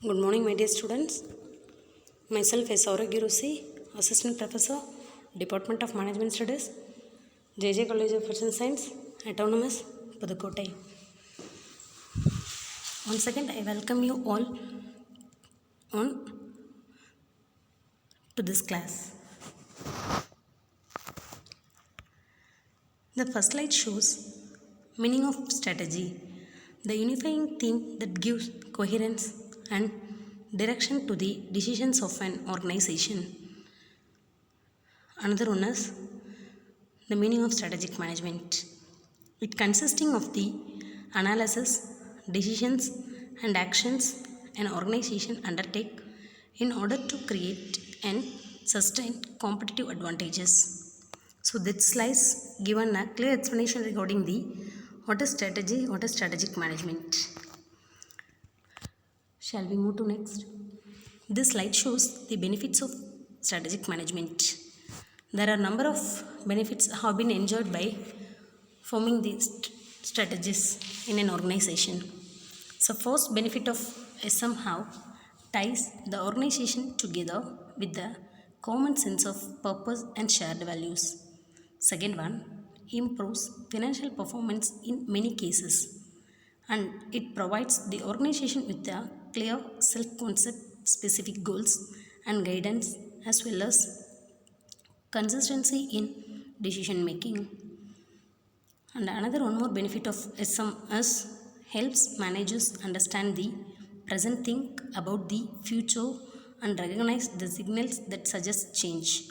Good morning, my dear students. Myself is Saurabh Girusi, Assistant Professor, Department of Management Studies, JJ College of Arts and Science, Autonomous, Pudukkottai. Once again, I welcome you all on to this class. The first slide shows meaning of strategy, the unifying theme that gives coherence and direction to the decisions of an organization. Another one is the meaning of strategic management. It consisting of the analysis, decisions and actions an organization undertake in order to create and sustain competitive advantages. So this slides given a clear explanation regarding the what is strategy, what is strategic management. Shall we move to next? This slide shows the benefits of strategic management. There are number of benefits have been enjoyed by forming these strategies in an organization. So first benefit of somehow ties the organization together with the common sense of purpose and shared values. Second one, improves financial performance in many cases, and it provides the organization with a clear self-concept, specific goals and guidance, as well as consistency in decision making. And another one more benefit of SMS helps managers understand the present, think about the future and recognize the signals that suggest change.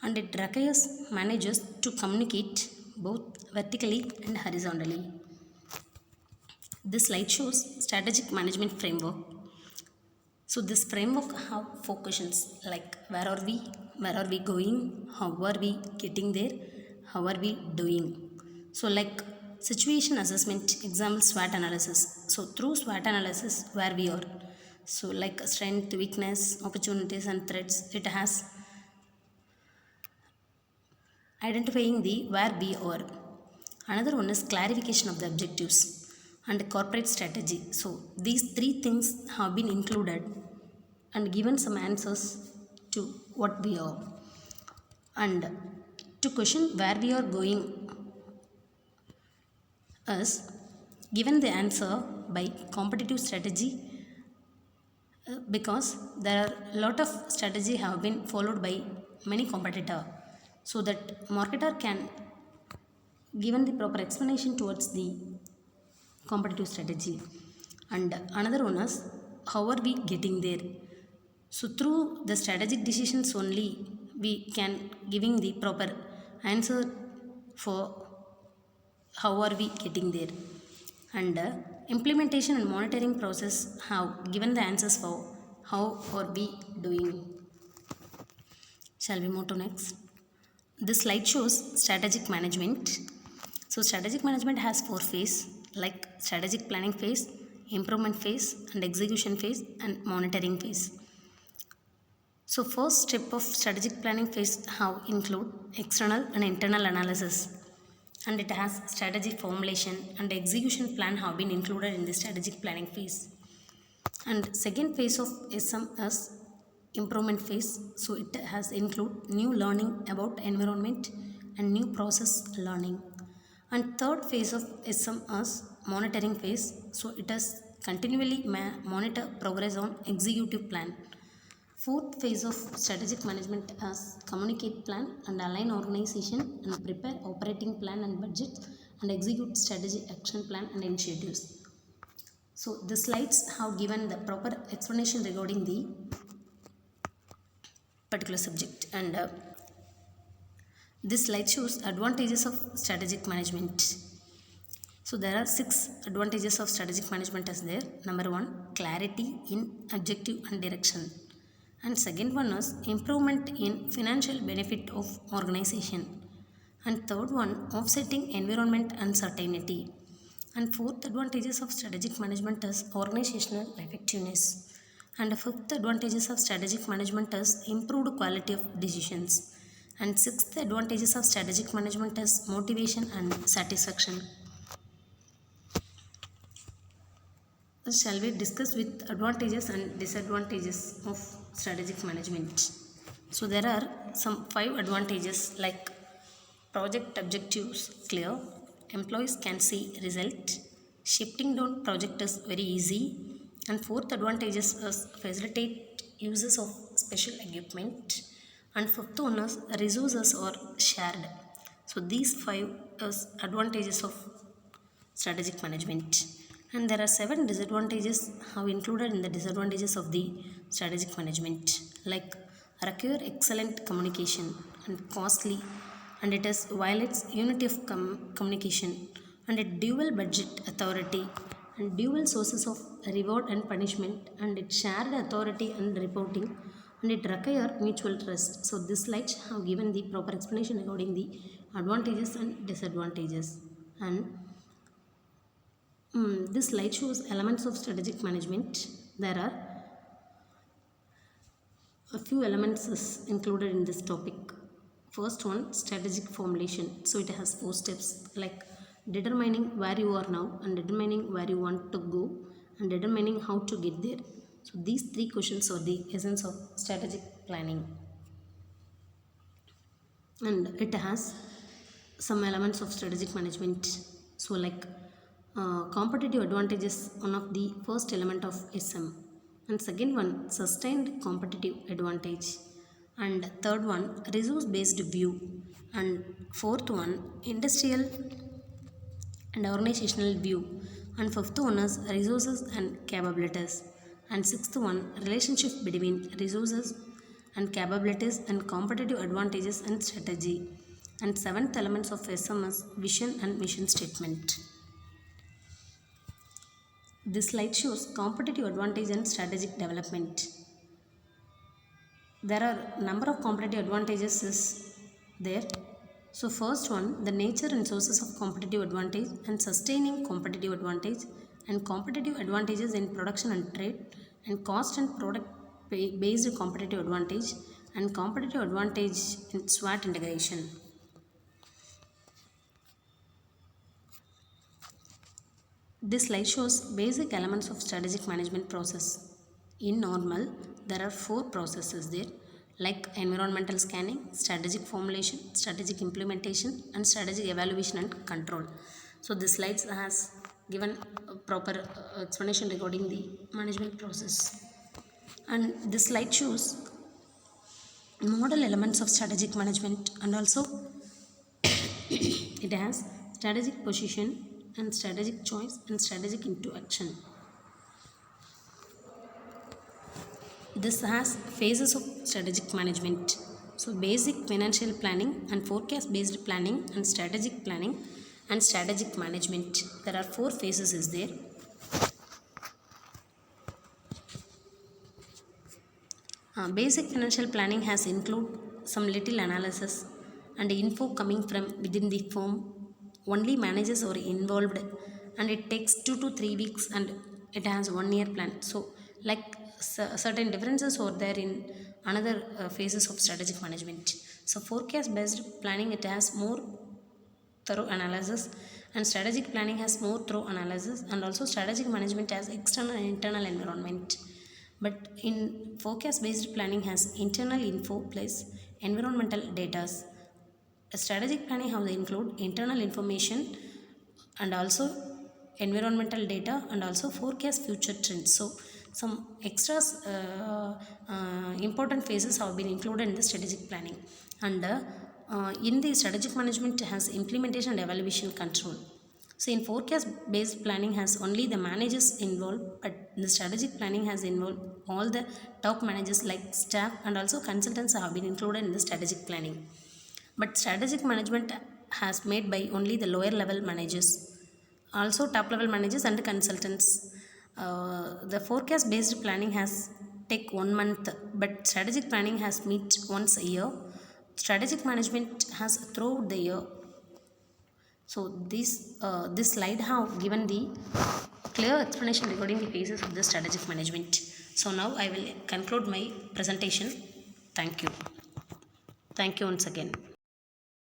And it requires managers to communicate both vertically and horizontally. This slide shows strategic management framework. So this framework have four questions like where are we going, how are we getting there, how are we doing. So like situation assessment, example SWOT analysis. So through SWOT analysis where we are. So like strength, weakness, opportunities and threats, it has identifying the where we are. Another one is clarification of the objectives and corporate strategy. So these three things have been included and given some answers to what we are. And to question where we are going is given the answer by competitive strategy, because there are a lot of strategy have been followed by many competitor, so that marketer can given the proper explanation towards the competitive strategy. And another one is how are we getting there. So through the strategic decisions only we can giving the proper answer for how are we getting there. And implementation and monitoring process have given the answers for how are we doing. Shall we move to next? This slide shows strategic management. So strategic management has four phases like strategic planning phase, improvement phase and execution phase and monitoring phase. So first step of strategic planning phase have include external and internal analysis, and it has strategy formulation and execution plan have been included in the strategic planning phase. And second phase of SMS improvement phase, so it has include new learning about environment and new process learning. And third phase of SMS monitoring phase, so it has continually monitor progress on executive plan. Fourth phase of strategic management is communicate plan and align organization and prepare operating plan and budget and execute strategy action plan and initiatives. So the slides have given the proper explanation regarding the particular subject, and this slide shows advantages of strategic management. So there are 6 advantages of strategic management as there. Number 1, clarity in objective and direction. And second one is improvement in financial benefit of organization. And third one, offsetting environment uncertainty. And fourth advantages of strategic management is organizational effectiveness. And the fifth advantages of strategic management is improved quality of decisions. And sixth advantages of strategic management is motivation and satisfaction. shall we discuss with advantages and disadvantages of strategic management? So there are some 5 advantages like project objectives clear, employees can see result, shifting down project is very easy, and fourth advantages is facilitate uses of special equipment, and fifth one is resources are shared. So these 5 is advantages of strategic management, and there are 7 disadvantages have included in the disadvantages of the strategic management like require excellent communication and costly, and it is violates unity of communication, and a dual budget authority and dual sources of reward and punishment, and it shared authority and reporting, and it require mutual trust. So this slides have given the proper explanation regarding the advantages and disadvantages, and this slide shows elements of strategic management. There are a few elements is included in this topic. First one, strategic formulation. So it has 4 steps like determining where you are now, and determining where you want to go, and determining how to get there. So these 3 questions are the essence of strategic planning, and it has some elements of strategic management. So like competitive advantage is one of the first element of SM, and second one sustained competitive advantage, and third one resource based view, and fourth one industrial and organizational view, and fifth one is resources and capabilities, and sixth one relationship between resources and capabilities and competitive advantages and strategy, and seventh elements of SM is vision and mission statement. This slide shows competitive advantage and strategic development. There are number of competitive advantages is there. So first one, the nature and sources of competitive advantage and sustaining competitive advantage, and competitive advantages in production and trade, and cost and product based competitive advantage, and competitive advantage in SWOT integration. This slide shows basic elements of strategic management process. In normal, there are 4 processes there like environmental scanning, strategic formulation, strategic implementation, and strategic evaluation and control. So this slide has given a proper explanation regarding the management process. And this slide shows model elements of strategic management, and also it has strategic position and strategic choice and strategic into action. This has phases of strategic management. So basic financial planning and forecast based planning and strategic planning and strategic management. There are 4 phases is there. Basic financial planning has include some little analysis and info coming from within the firm. Only managers are involved, and it takes 2 to 3 weeks, and it has 1 year plan. So like certain differences are there in another phases of strategic management. So forecast based planning, it has more thorough analysis, and strategic planning has more thorough analysis, and also strategic management has external and internal environment. But in forecast based planning has internal info plus environmental data. Strategic planning how they include internal information and also environmental data, and also forecast future trends. So some extras important phases have been included in the strategic planning, and in the strategic management has implementation and evaluation control. So in forecast based planning has only the managers involved, but the strategic planning has involved all the top managers like staff, and also consultants have been included in the strategic planning. But strategic management has made by only the lower level managers, also top level managers and consultants. The forecast based planning has take 1 month, but strategic planning has meet once a year. Strategic management has throughout the year. So this slide have given the clear explanation regarding the phases of the strategic management. So now I will conclude my presentation. Thank you. Thank you once again.